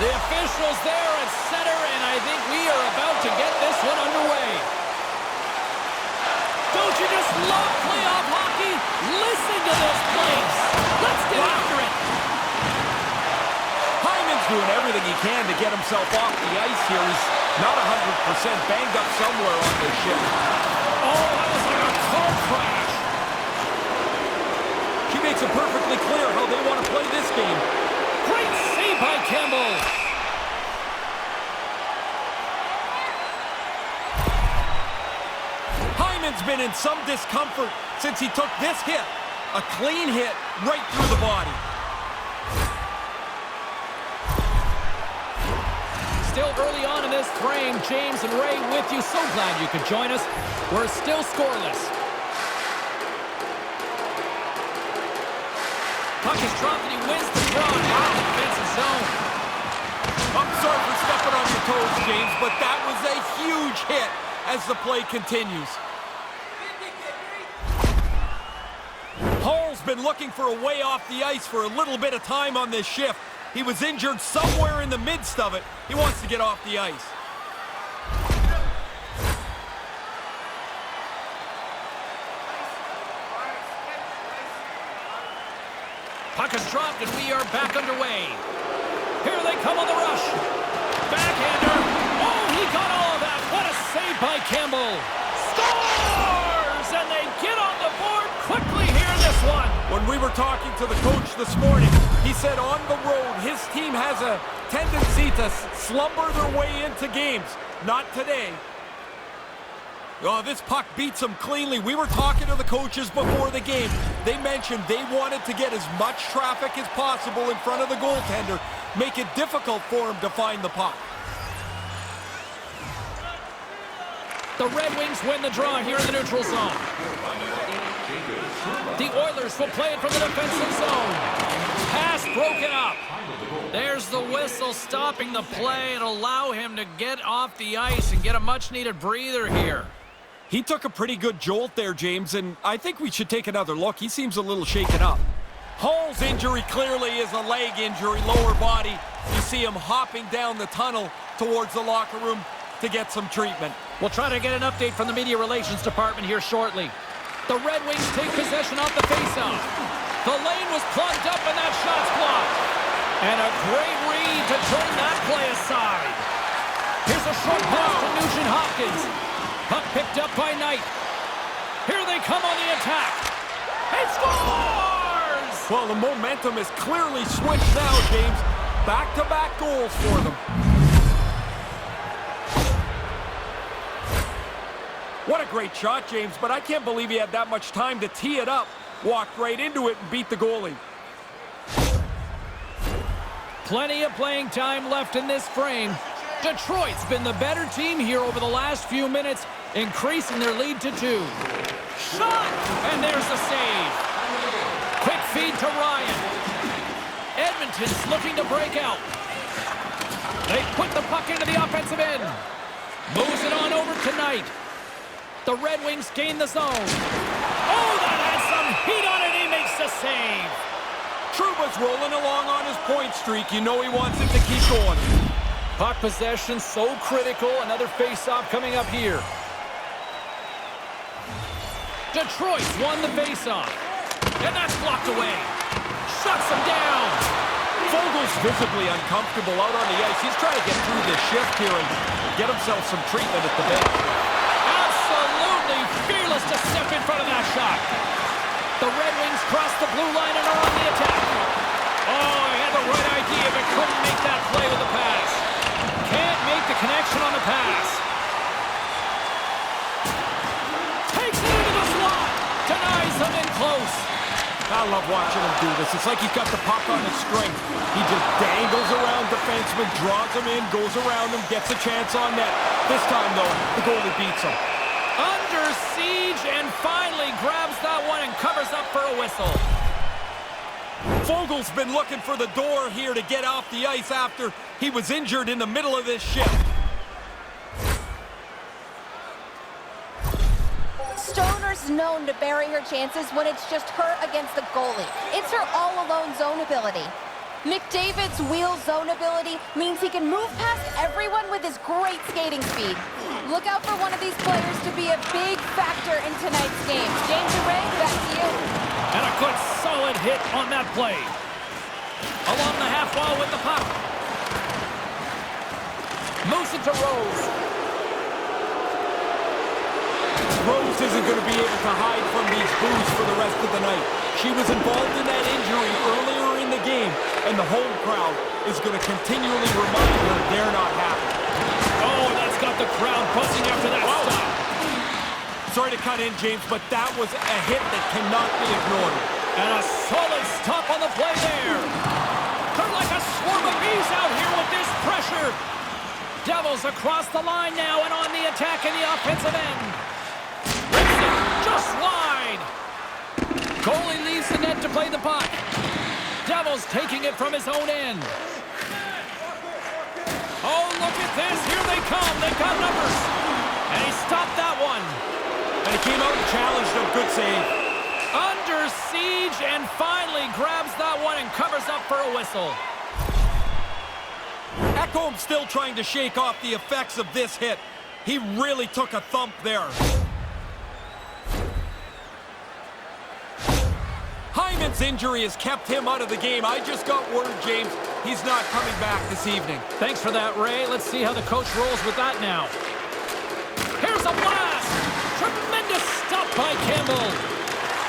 The officials there at center, and I think we are about to get this one underway. Don't you just love playoff hockey? Listen to this place. Let's get after it. Hyman's doing everything he can to get himself off the ice here. He's not 100% banged up somewhere on this shift. Oh, that was like a car crash. She makes it perfectly clear how they want to play this game. Great save by Campbell. Hyman's been in some discomfort since he took this hit. A clean hit right through the body. Still early on in this frame, James and Ray with you. So glad you could join us. We're still scoreless. Puck is dropped and he wins the draw now in the defensive zone. I'm sorry for stepping on your toes, James, but that was a huge hit as the play continues. Hall's been looking for a way off the ice for a little bit of time on this shift. He was injured somewhere in the midst of it. He wants to get off the ice. Puck is dropped and we are back underway. Here they come on the rush. Backhander. Oh, he got all of that. What a save by Campbell. Scores! And they get on the board quickly here in this one. When we were talking to the coach this morning, he said on the road his team has a tendency to slumber their way into games. Not today. Oh, this puck beats them cleanly. We were talking to the coaches before the game. They mentioned they wanted to get as much traffic as possible in front of the goaltender, make it difficult for him to find the puck. The Red Wings win the draw here in the neutral zone. The Oilers will play it from the defensive zone. Pass broken up. There's the whistle stopping the play and allow him to get off the ice and get a much-needed breather here. He took a pretty good jolt there, James, and I think we should take another look. He seems a little shaken up. Hall's injury clearly is a leg injury, lower body. You see him hopping down the tunnel towards the locker room to get some treatment. We'll try to get an update from the media relations department here shortly. The Red Wings take possession off the faceoff. The lane was plugged up and that shot's blocked. And a great read to turn that play aside. Here's a short pass to Nugent-Hopkins. Puck picked up by Knight. Here they come on the attack. He scores! Well, the momentum is clearly switched now, James. Back-to-back goals for them. What a great shot, James, but I can't believe he had that much time to tee it up. Walked right into it and beat the goalie. Plenty of playing time left in this frame. Detroit's been the better team here over the last few minutes, increasing their lead to 2. Shot! And there's the save. Quick feed to Ryan. Edmonton's looking to break out. They put the puck into the offensive end. Moves it on over tonight. The Red Wings gain the zone. Oh, that has some heat on it. He makes the save. Trouba's rolling along on his point streak. You know he wants it to keep going. Puck possession so critical. Another face-off coming up here. Detroit's won the face-off. And that's blocked away. Shuts him down. Fogel's visibly uncomfortable out on the ice. He's trying to get through this shift here and get himself some treatment at the bench. Absolutely fearless to step in front of that shot. The Red Wings cross the blue line and are on the attack. Oh, he had the right idea, but couldn't make that play with the pass. Can't make the connection on the pass. Takes it into the slot. Denies them in close. I love watching him do this. It's like he's got the puck on his string. He just dangles around defensemen, draws him in, goes around him, gets a chance on net. This time, though, the goalie beats him. Under siege and finally grabs that one and covers up for a whistle. Fogel's been looking for the door here to get off the ice after he was injured in the middle of this shift. Stoner's known to bury her chances when it's just her against the goalie. It's her all-alone zone ability. McDavid's wheel zone ability means he can move past everyone with his great skating speed. Look out for one of these players to be a big factor in tonight's game. James and Ray, back to you. And a good solid hit on that play. Along the half wall with the puck. Moves it to Rose. Rose isn't going to be able to hide from these boos for the rest of the night. She was involved in that injury earlier in the game, and the home crowd is going to continually remind her they're not happy. Oh, that's got the crowd buzzing after that stop. Sorry to cut in, James, but that was a hit that cannot be ignored. And a solid stop on the play there. They're like a swarm of bees out here with this pressure. Devils across the line now and on the attack in the offensive end. Just wide. Goalie leaves the net to play the puck. Devils taking it from his own end. Oh, look at this. Here they come. They've got numbers. And he stopped that one. And he came out and challenged him. Good save. Under siege and finally grabs that one and covers up for a whistle. Ekholm still trying to shake off the effects of this hit. He really took a thump there. Hyman's injury has kept him out of the game. I just got word, James, he's not coming back this evening. Thanks for that, Ray. Let's see how the coach rolls with that now. Here's a blast! Tremendous stop by Campbell.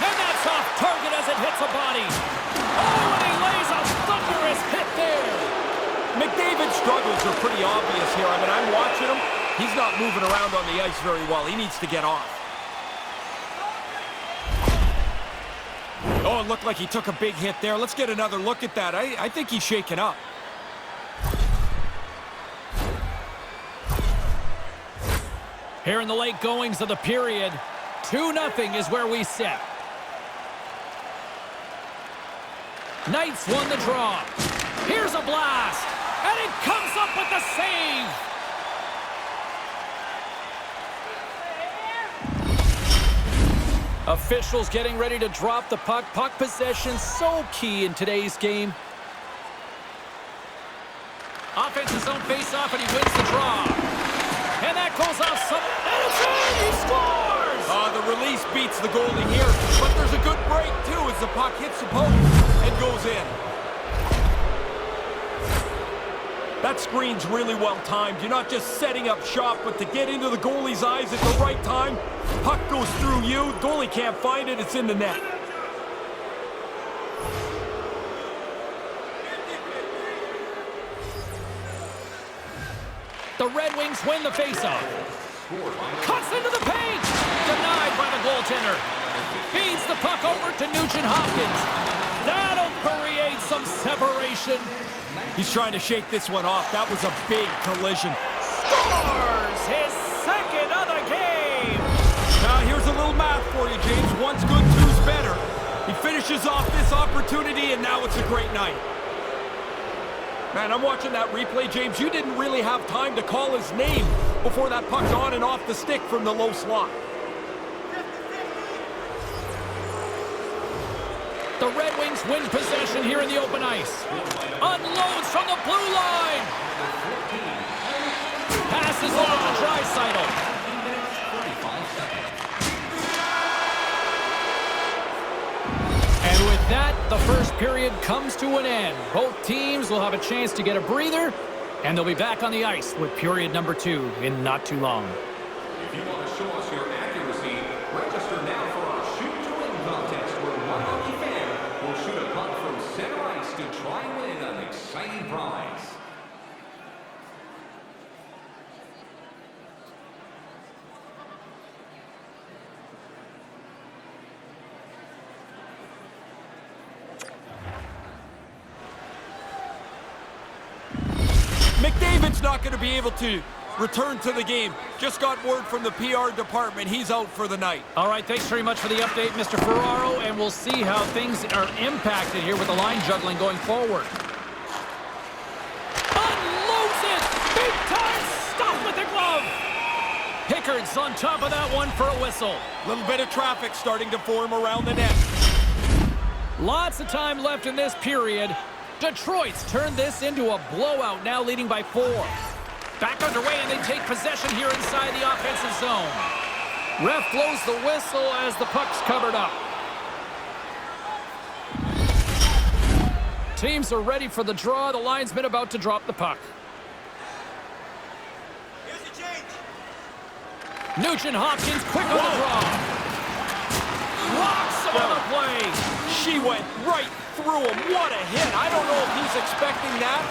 And that's off target as it hits a body. Oh, and he lays a thunderous hit there. McDavid's struggles are pretty obvious here. I mean, I'm watching him. He's not moving around on the ice very well. He needs to get off. Oh, it looked like he took a big hit there. Let's get another look at that. I think he's shaken up. Here in the late goings of the period, 2-0 is where we sit. Knights won the draw. Here's a blast. And it comes up with the save. Officials getting ready to drop the puck. Puck possession so key in today's game. Offensive zone face-off, and he wins the draw. And that goes off some... And it's in! He scores! The release beats the goalie here, but there's a good break, too, as the puck hits the post and goes in. That screen's really well timed. You're not just setting up shop, but to get into the goalie's eyes at the right time. Puck goes through you. Goalie can't find it. It's in the net. The Red Wings win the faceoff. Cuts into the paint. Denied by the goaltender. Feeds the puck over to Nugent-Hopkins. That'll create some separation. He's trying to shake this one off. That was a big collision. Scores his second of the game. Now here's a little math for you, James. One's good, two's better. He finishes off this opportunity, and now it's a great night. Man, I'm watching that replay, James. You didn't really have time to call his name before that puck's on and off the stick from the low slot. The Red Wings win possession here in the open ice. Unloads from the blue line. Passes over to Draisaitl. And with that, the first period comes to an end. Both teams will have a chance to get a breather, and they'll be back on the ice with period number 2 in not too long. If you want to show us your accuracy, register now for our Shoot to Win contest, where one lucky fan will shoot a puck from center ice to try and win an exciting prize. McDavid's not going to be able to return to the game. Just got word from the PR department. He's out for the night. All right, thanks very much for the update, Mr. Ferraro, and we'll see how things are impacted here with the line juggling going forward. Unloads it! Big time stop with the glove! Pickard's on top of that one for a whistle. Little bit of traffic starting to form around the net. Lots of time left in this period. Detroit's turned this into a blowout, now leading by 4. Back underway, and they take possession here inside the offensive zone. Ref blows the whistle as the puck's covered up. Teams are ready for the draw. The linesman about to drop the puck. Here's the change. Nugent Hopkins quick on the draw. Rocks him on the play. She went right through him. What a hit. I don't know if he's expecting that,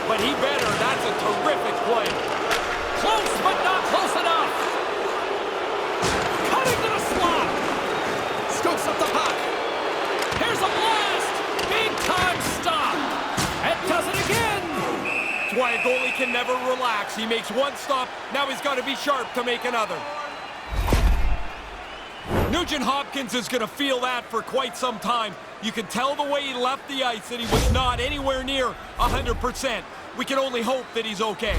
but he better. That's a terrific play. Close, but not close enough. Cutting to the slot. Scoops up the puck. Here's a blast. Big time stop. And does it again. That's why a goalie can never relax. He makes one stop. Now he's got to be sharp to make another. Nugent Hopkins is going to feel that for quite some time. You can tell the way he left the ice that he was not anywhere near 100%. We can only hope that he's okay.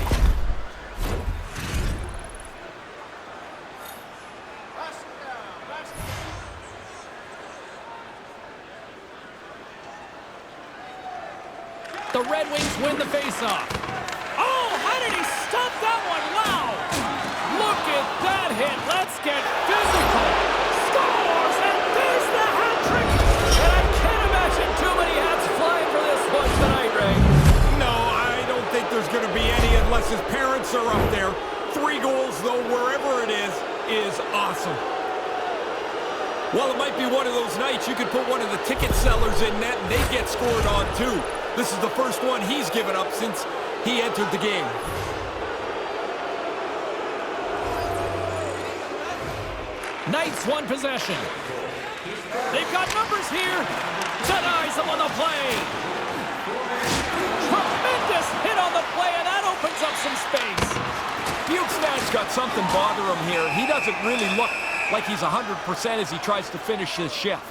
The Red Wings win the faceoff. Oh, how did he stop that one? Wow! Look at that hit. Let's get physical. Scores, and there's the hat trick. And I can't imagine too many hats flying for this one tonight, Ray. No, I don't think there's going to be any unless his parents are up there. 3 goals, though, wherever it is awesome. Well, it might be one of those nights you could put one of the ticket sellers in net and they get scored on, too. This is the first one he's given up since he entered the game. Knights won possession. They've got numbers here. Denies him on the play. Tremendous hit on the play, and that opens up some space. Bukestad's got something bother him here. He doesn't really look like he's 100% as he tries to finish his shift.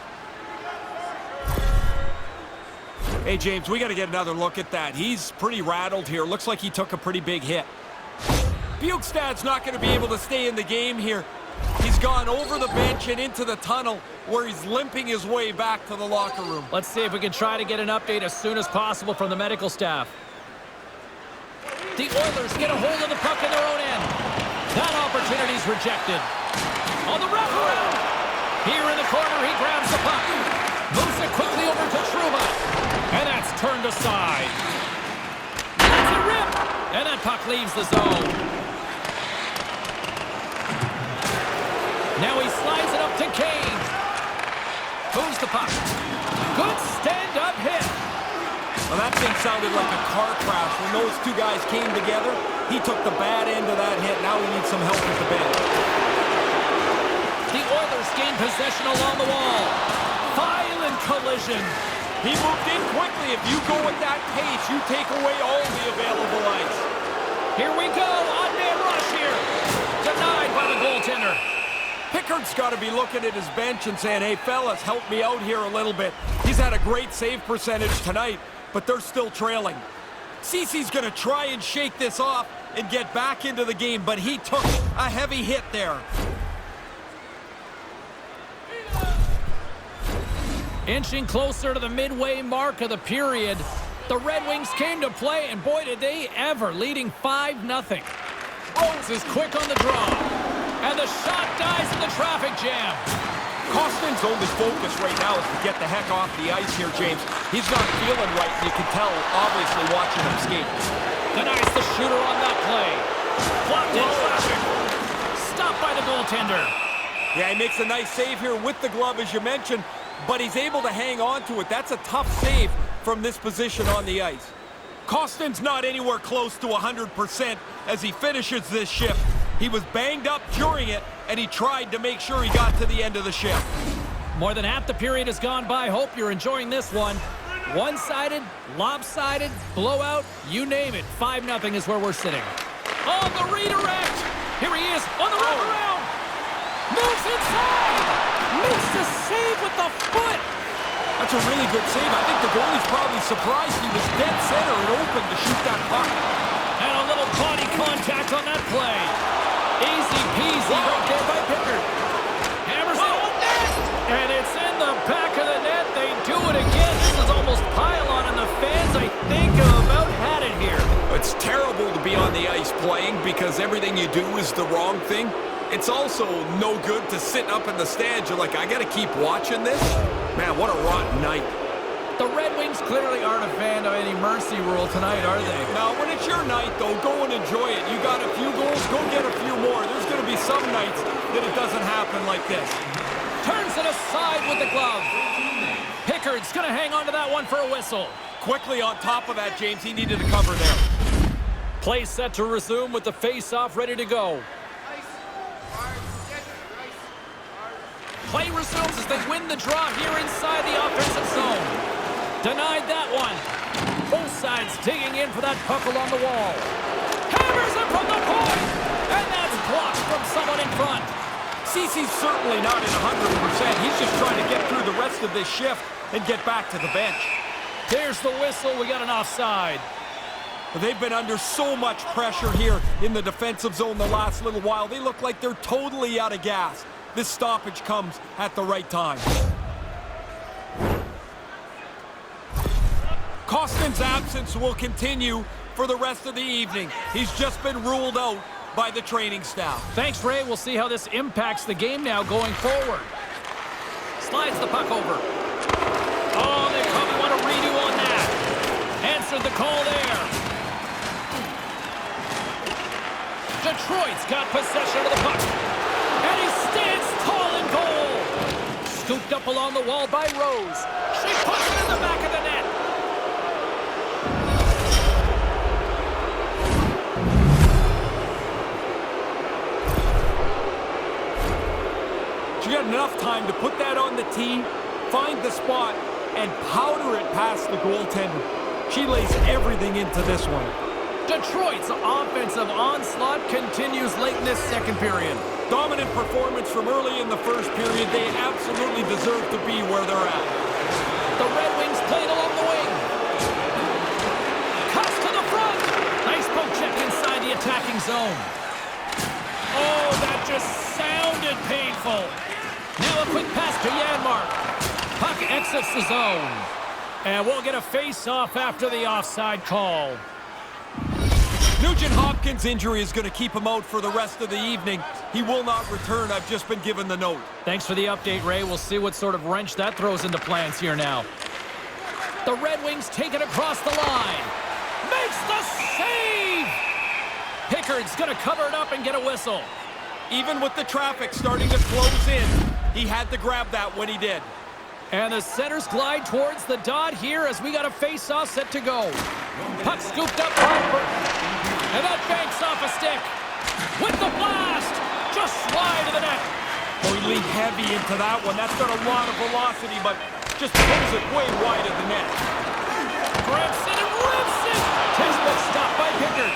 Hey, James, we got to get another look at that. He's pretty rattled here. Looks like he took a pretty big hit. Bukestad's not going to be able to stay in the game here. He's gone over the bench and into the tunnel where he's limping his way back to the locker room. Let's see if we can try to get an update as soon as possible from the medical staff. The Oilers get a hold of the puck in their own end. That opportunity's rejected. On the wraparound. Here in the corner, he grabs the puck. Moves it quickly over to Trouba. And that's turned aside. That's a rip. And that puck leaves the zone. Now he slides it up to Kane. Moves the puck. Good stand-up hit. Well, that thing sounded like a car crash. When those 2 guys came together, he took the bad end of that hit. Now he needs some help at the bench. The Oilers gain possession along the wall. Violent collision. He moved in quickly. If you go at that pace, you take away all the available ice. Here we go. On-man rush here. Denied by the goaltender. Pickard's got to be looking at his bench and saying, hey, fellas, help me out here a little bit. He's had a great save percentage tonight, but they're still trailing. Cece's going to try and shake this off and get back into the game, but he took a heavy hit there. Inching closer to the midway mark of the period, the Red Wings came to play, and boy, did they ever, leading 5-0. Rose is quick on the draw, and the shot dies in the traffic jam. Kostin's only focus right now is to get the heck off the ice here, James. He's not feeling right, and you can tell, obviously, watching him skate. Denies the shooter on that play. Blocked in traffic. Stopped by the goaltender. Yeah, he makes a nice save here with the glove, as you mentioned, but he's able to hang on to it. That's a tough save from this position on the ice. Kostin's not anywhere close to 100% as he finishes this shift. He was banged up during it, and he tried to make sure he got to the end of the shift. More than half the period has gone by. Hope you're enjoying this one. One-sided, lopsided, blowout, you name it. 5-0 is where we're sitting. On the redirect. Here he is on the wraparound. Moves inside. Makes the save with the foot. That's a really good save. I think the goalie's probably surprised he was dead center and open to shoot that puck. And a little body contact on that play. Easy peasy right there by Pickard. Hammers it on net. And it's in the back of the net. They do it again. This is almost pile on, and the fans, I playing because everything you do is the wrong thing, it's also no good to sit up in the stands. You're like, I got to keep watching this? Man, what a rotten night. The Red Wings clearly aren't a fan of any mercy rule tonight, are they? Now, when it's your night, though, go and enjoy it. You got a few goals, go get a few more. There's going to be some nights that it doesn't happen like this. Turns it aside with the glove. Pickard's going to hang on to that one for a whistle. Quickly on top of that, James, he needed to cover there. Play set to resume with the face-off ready to go. Play resumes as they win the draw here inside the offensive zone. Denied that one. Both sides digging in for that puck along the wall. Hammers it from the point! And that's blocked from someone in front. Cece's certainly not at 100%. He's just trying to get through the rest of this shift and get back to the bench. There's the whistle. We got an offside. They've been under so much pressure here in the defensive zone the last little while. They look like they're totally out of gas. This stoppage comes at the right time. Kostin's absence will continue for the rest of the evening. He's just been ruled out by the training staff. Thanks, Ray. We'll see how this impacts the game now going forward. Slides the puck over. Oh, they probably want a redo on that. Answered the call there. Detroit's got possession of the puck. And he stands tall in goal. Scooped up along the wall by Rose. She puts it in the back of the net. She got enough time to put that on the tee, find the spot, and powder it past the goaltender. She lays everything into this one. Detroit's offensive onslaught continues late in this second period. Dominant performance from early in the first period. They absolutely deserve to be where they're at. The Red Wings played along the wing. Cuts to the front. Nice poke check inside the attacking zone. Oh, that just sounded painful. Now a quick pass to Janmark. Puck exits the zone. And we'll get a face-off after the offside call. Nugent Hopkins' injury is going to keep him out for the rest of the evening. He will not return. I've just been given the note. Thanks for the update, Ray. We'll see what sort of wrench that throws into plans here now. The Red Wings take it across the line. Makes the save! Pickard's going to cover it up and get a whistle. Even with the traffic starting to close in, he had to grab that when he did. And the centers glide towards the dot here as we got a face-off set to go. Puck scooped up by Burton. And that banks off a stick. With the blast! Just slide to the net. Oh, he leaned heavy into that one. That's got a lot of velocity, but just pulls it way wide of the net. Grips it and rips it! Tisbett stopped by Pickard.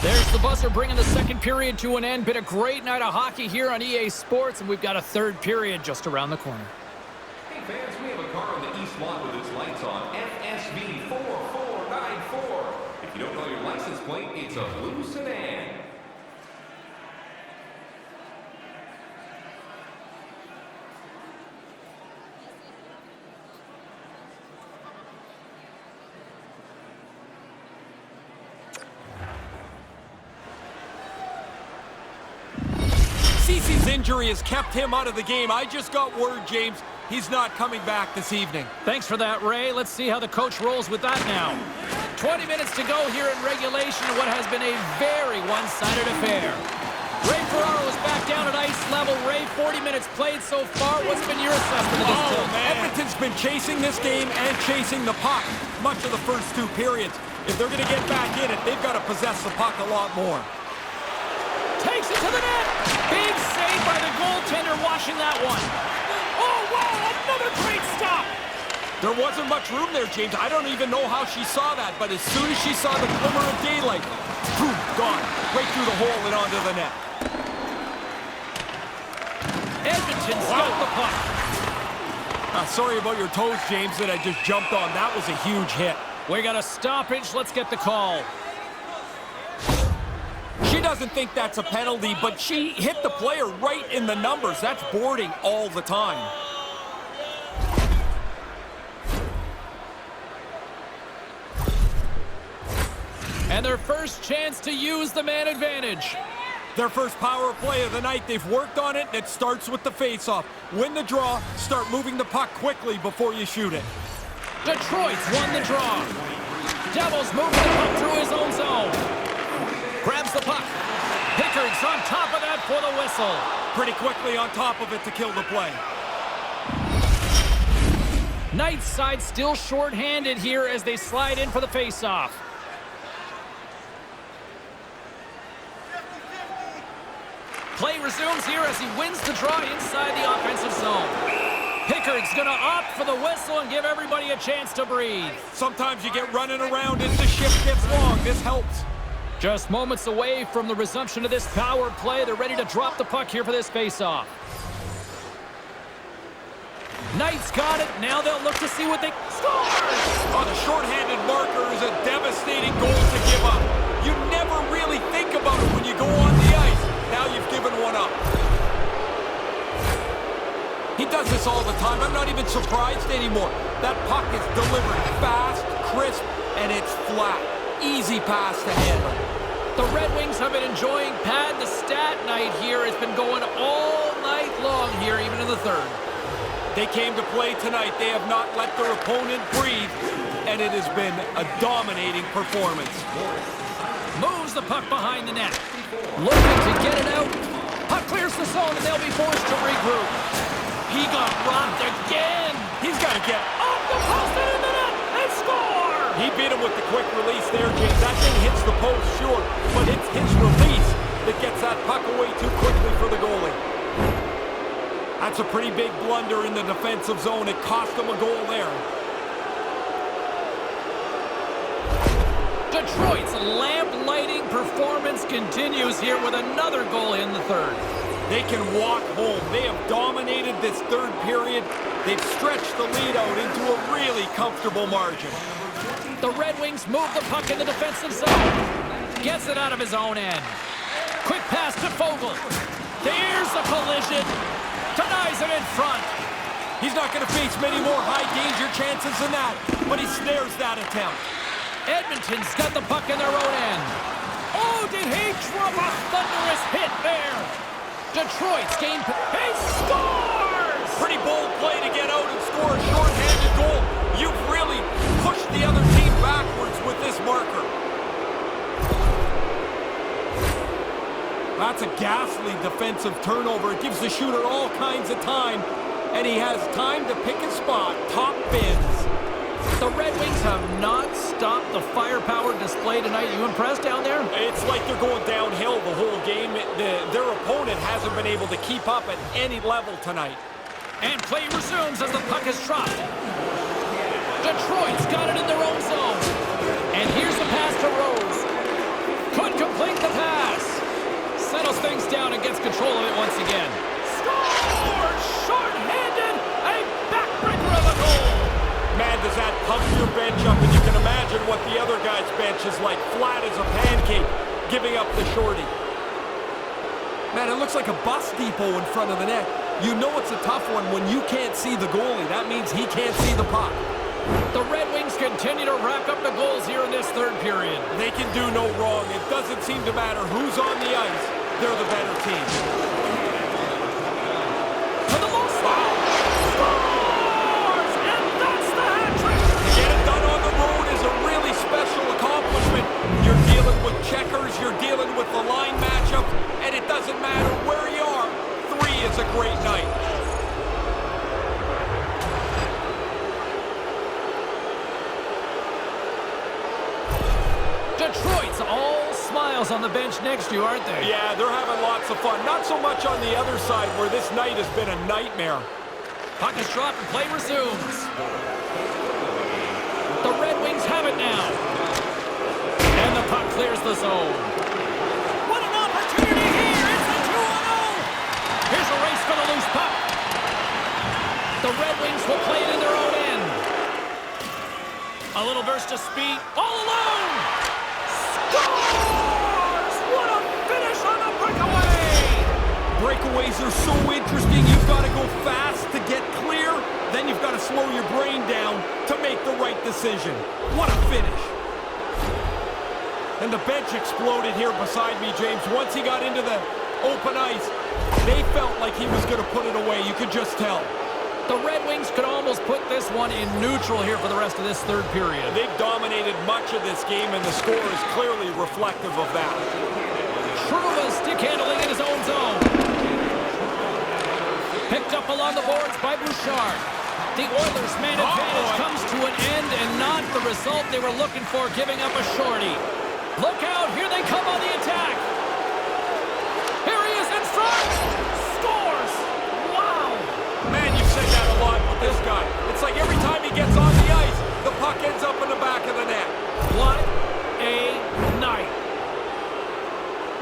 There's the buzzer bringing the second period to an end. Been a great night of hockey here on EA Sports, and we've got a third period just around the corner. Hey fans, we have a car on the east lot with its lights on. FSV 4494. If you don't know your license plate, it's a blue sedan. Cece's injury has kept him out of the game. I just got word, James, he's not coming back this evening. Thanks for that, Ray. Let's see how the coach rolls with that now. 20 minutes to go here in regulation in what has been a very one-sided affair. Ray Ferraro is back down at ice level. Ray, 40 minutes played so far. What's been your assessment of this Oh, tilt? man. Edmonton's been chasing this game and chasing the puck much of the first two periods. If they're going to get back in it, they've got to possess the puck a lot more. Takes it to the net. Big save by the goaltender washing that one. Oh, wow, another great stop. There wasn't much room there, James. I don't even know how she saw that, but as soon as she saw the glimmer of daylight, boom, gone. Right through the hole and onto the net. Edmonton's got the puck. Sorry about your toes, James, that I just jumped on. That was a huge hit. We got a stoppage. Let's get the call. She doesn't think that's a penalty, but she hit the player right in the numbers. That's boarding all the time. And their first chance to use the man advantage. Their first power play of the night. They've worked on it, and it starts with the face-off. Win the draw, start moving the puck quickly before you shoot it. Detroit's won the draw. Devils moving the puck through his own zone. Grabs the puck. Pickard's on top of that for the whistle. Pretty quickly on top of it to kill the play. Knight's side still short-handed here as they slide in for the face-off. Play resumes here as he wins the draw inside the offensive zone. Pickard's going to opt for the whistle and give everybody a chance to breathe. Sometimes you get running around as the shift gets long. This helps. Just moments away from the resumption of this power play. They're ready to drop the puck here for this faceoff. Knight's got it. Now they'll look to see what they score. Oh, the shorthanded marker is a devastating goal to give up. You never really think about it when you go on the ice. Now you've given one up. He does this all the time. I'm not even surprised anymore. That puck is delivered fast, crisp, and it's flat. Easy pass to handle. The Red Wings have been enjoying pad the stat night here. It's been going all night long here, even in the third. They came to play tonight. They have not let their opponent breathe, and it has been a dominating performance. Moves the puck behind the net. Looking to get it out. Puck clears the zone, and they'll be forced to regroup. He got robbed again. He's got to get off the post and in the net and score. He beat him with the quick release there, James. That thing hits the post, sure, but it's his release that gets that puck away too quickly for the goalie. That's a pretty big blunder in the defensive zone. It cost him a goal there. Detroit's lamp-lighting performance continues here with another goal in the third. They can walk home. They have dominated this third period. They've stretched the lead out into a really comfortable margin. The Red Wings move the puck in the defensive zone. Gets it out of his own end. Quick pass to Fogle. There's a collision. Denies it in front. He's not going to face many more high-danger chances than that, but he snares that attempt. Edmonton's got the puck in their own end. Oh, did he drop a thunderous hit there? Detroit's gained. He scores! Pretty bold play to get out and score a short-handed goal. You've really pushed the other team backwards with this marker. That's a ghastly defensive turnover. It gives the shooter all kinds of time, and he has time to pick a spot. Top bins. The Red Wings have not stopped the firepower display tonight. You impressed down there? It's like they're going downhill the whole game. Their opponent hasn't been able to keep up at any level tonight. And play resumes as the puck is dropped. Detroit's got it in their own zone. And here's the pass to Rose. Could complete the pass. Settles things down and gets control of it once again. Score! Short-handed! A backbreaker of a goal! Man, does that pump your bench up, and you can imagine what the other guy's bench is like, flat as a pancake, giving up the shorty. Man, it looks like a bus depot in front of the net. You know it's a tough one when you can't see the goalie. That means he can't see the puck. The Red Wings continue to rack up the goals here in this third period. They can do no wrong. It doesn't seem to matter who's on the ice. They're the better team. To the low slot. Scores! And that's the hat-trick! To get it done on the road is a really special accomplishment. You're dealing with checkers. You're dealing with the line matchup. And it doesn't matter where you are. 3 is a great night. Detroit's all smiles on the bench next to you, aren't they? Yeah, they're having lots of fun. Not so much on the other side where this night has been a nightmare. Puck is dropped and play resumes. The Red Wings have it now. And the puck clears the zone. What an opportunity here! It's a 2-on-0! Here's a race for the loose puck. The Red Wings will play it in their own end. A little Skill versus speed. All alone! Scores! What a finish on the breakaway! Breakaways are so interesting. You've got to go fast to get clear. Then you've got to slow your brain down to make the right decision. What a finish. And the bench exploded here beside me, James. Once he got into the open ice, they felt like he was going to put it away. You could just tell. The Red Wings could almost put this one in neutral here for the rest of this third period. They've dominated much of this game, and the score is clearly reflective of that. Truba stick handling in his own zone. Picked up along the boards by Bouchard. The Oilers' man advantage comes to an end, and not the result they were looking for, giving up a shorty. Look out, here they come on the attack. Here he is in front. Scores. Wow. Man, you've said that a lot with this guy. It's like every time he gets on the ice, the puck ends up in the back of the net. What a night.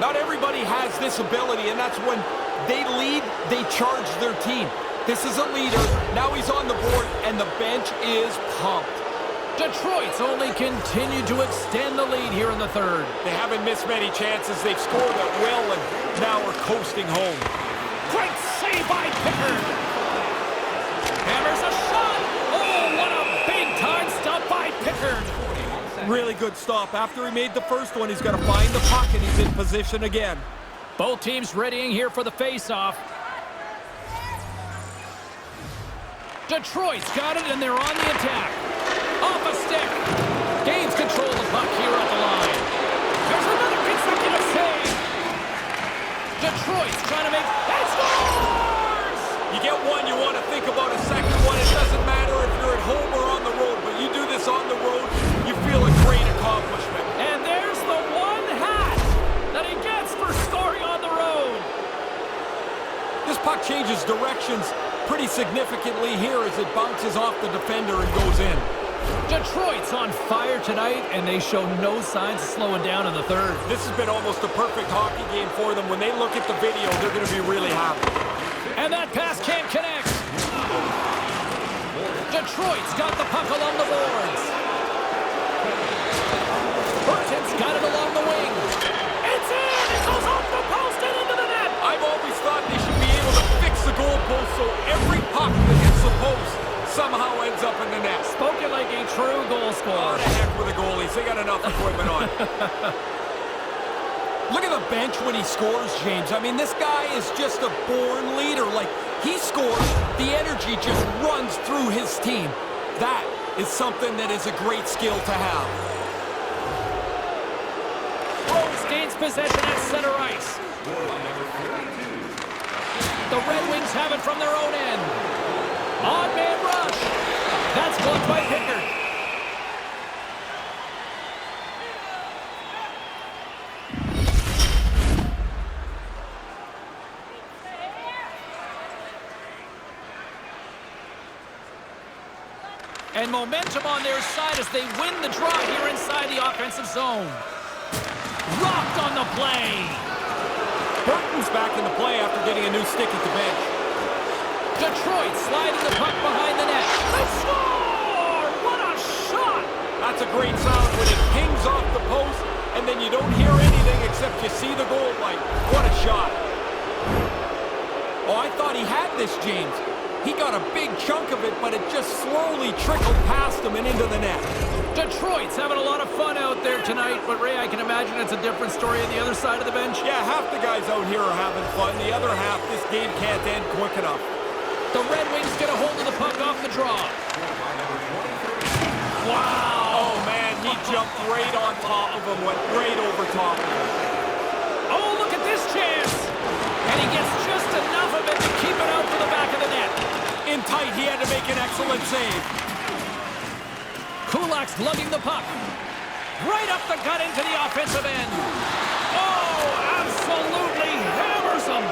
Not everybody has this ability, and that's when they lead, they charge their team. This is a leader. Now he's on the board, and the bench is pumped. Detroit's only continued to extend the lead here in the third. They haven't missed many chances. They've scored at will, and now we're coasting home. Great save by Pickard. Hammers a shot. Oh, what a big-time stop by Pickard. Really good stop. After he made the first one, he's got to find the puck, and he's in position again. Both teams readying here for the face-off. Detroit's got it, and they're on the attack. Off a stick. Gains control of the puck here at the line. There's another consecutive save. Detroit's trying to make... And scores! You get one, you want to think about a second one. It doesn't matter if you're at home or on the road, but you do this on the road, you feel a great accomplishment. And there's the one hat that he gets for scoring on the road. This puck changes directions pretty significantly here as it bounces off the defender and goes in. Detroit's on fire tonight, and they show no signs of slowing down in the third. This has been almost a perfect hockey game for them. When they look at the video, they're going to be really happy. And that pass can't connect. Detroit's got the puck along the boards. Burton's got it along the wing. It's in! It goes off the post and into the net! I've always thought they should be able to fix the goalpost so every puck that hits the post somehow ends up in the net. Spoken like a true goal scorer. Oh, the heck with the goalies. They got enough equipment on. Look at the bench when he scores, James. I mean, this guy is just a born leader. Like, he scores, the energy just runs through his team. That is something that is a great skill to have. Rose gains possession at center ice. The Red Wings have it from their own end. Odd man rush. That's blocked by Pickard. And momentum on their side as they win the draw here inside the offensive zone. Rocked on the play. Burton's back in the play after getting a new stick at the bench. Detroit sliding the puck behind the net. They score! What a shot! That's a great sound when it pings off the post and then you don't hear anything except you see the goal light. What a shot. Oh, I thought he had this, James. He got a big chunk of it, but it just slowly trickled past him and into the net. Detroit's having a lot of fun out there tonight, but Ray, I can imagine it's a different story on the other side of the bench. Yeah, half the guys out here are having fun. The other half, this game can't end quick enough. The Red Wings get a hold of the puck off the draw. Wow! Oh, man, he jumped right on top of him, went right over top of him. Oh, look at this chance! And he gets just enough of it to keep it out for the back of the net. In tight, he had to make an excellent save. Kulak's lugging the puck. Right up the gut into the offensive end. Oh, absolutely hammers him.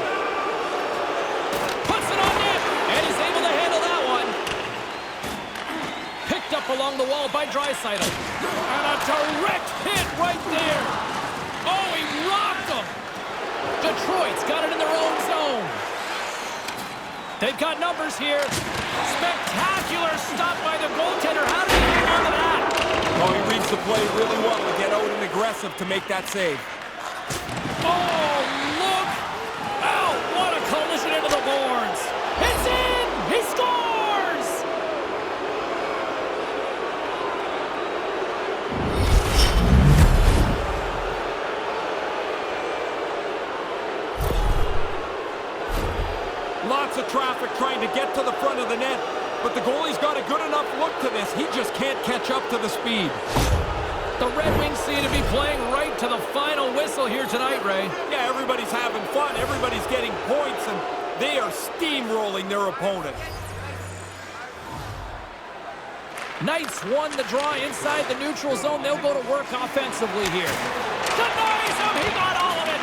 Puts it on net, and he's able to handle that one. Picked up along the wall by Draisaitl. And a direct hit right there. Oh, he rocked him. Detroit's got it in their own zone. They've they've got numbers here. Spectacular stop by the goaltender. How did he hang on to that? Oh, he reads the play really well to get out and aggressive to make that save. Oh, look! Oh, what a collision into the boards! It's in! He scores! Lots of traffic trying to get to the front of the net, but the goalie's got a good enough look to this. He just can't catch up to the speed. The Red Wings seem to be playing right to the final whistle here tonight, Ray. Yeah, everybody's having fun. Everybody's getting points, and they are steamrolling their opponent. Knights won the draw inside the neutral zone. They'll go to work offensively here. Denies him! He got all of it!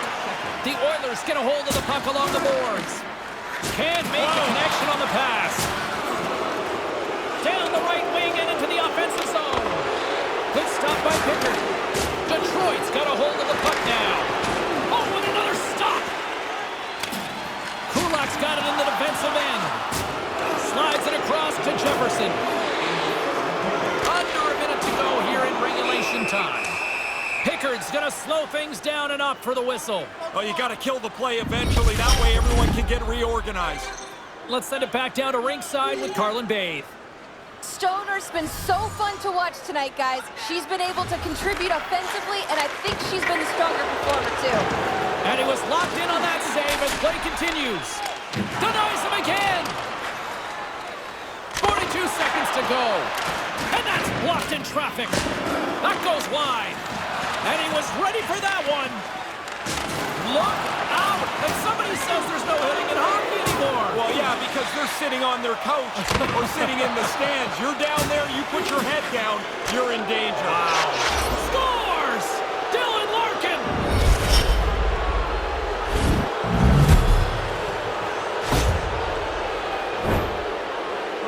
The Oilers get a hold of the puck along the boards. Can't make a connection on the pass. Down the right wing and into the offensive zone. Good stop by Pickard. Detroit's got a hold of the puck now. Oh, and another stop. Kulak's got it in the defensive end. Slides it across to Jefferson. Under a minute to go here in regulation time. Pickard's going to slow things down and up for the whistle. Oh, you got to kill the play eventually. That way everyone can get reorganized. Let's send it back down to ringside with Carlin Bathe. Stoner's been so fun to watch tonight, guys. She's been able to contribute offensively, and I think she's been the stronger performer, too. And he was locked in on that save as play continues. Denies him again. 42 seconds to go. And that's blocked in traffic. That goes wide. And he was ready for that one. Look out. And somebody says there's no hitting in hockey anymore. Well, yeah, because they're sitting on their couch or sitting in the stands. You're down there, you put your head down, you're in danger. Wow. Scores! Dylan Larkin!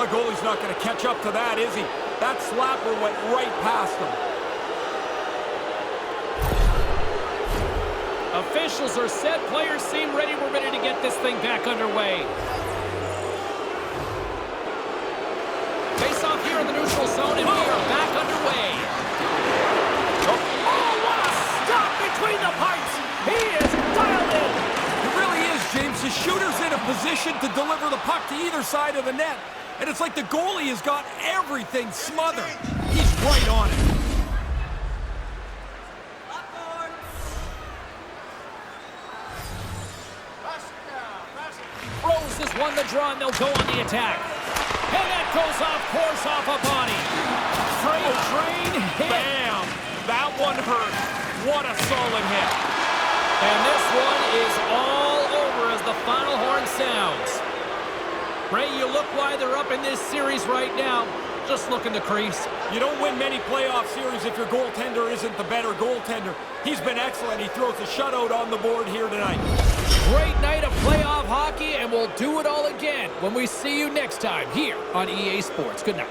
The goalie's not going to catch up to that, is he? That slapper went right past him. Officials are set. Players seem ready. We're ready to get this thing back underway. Face off here in the neutral zone, and we are back underway. Oh, what a stop between the pipes! He is dialed in! It really is, James. The shooter's in a position to deliver the puck to either side of the net. And it's like the goalie has got everything smothered. He's right on it. Rose has won the draw, and they'll go on the attack. And that goes off course off a body. Freight train hit. Bam! That one hurt. What a solid hit. And this one is all over as the final horn sounds. Ray, you look why they're up in this series right now. Just look in the crease. You don't win many playoff series if your goaltender isn't the better goaltender. He's been excellent. He throws a shutout on the board here tonight. Great night of playoff hockey, and we'll do it all again when we see you next time here on EA Sports. Good night.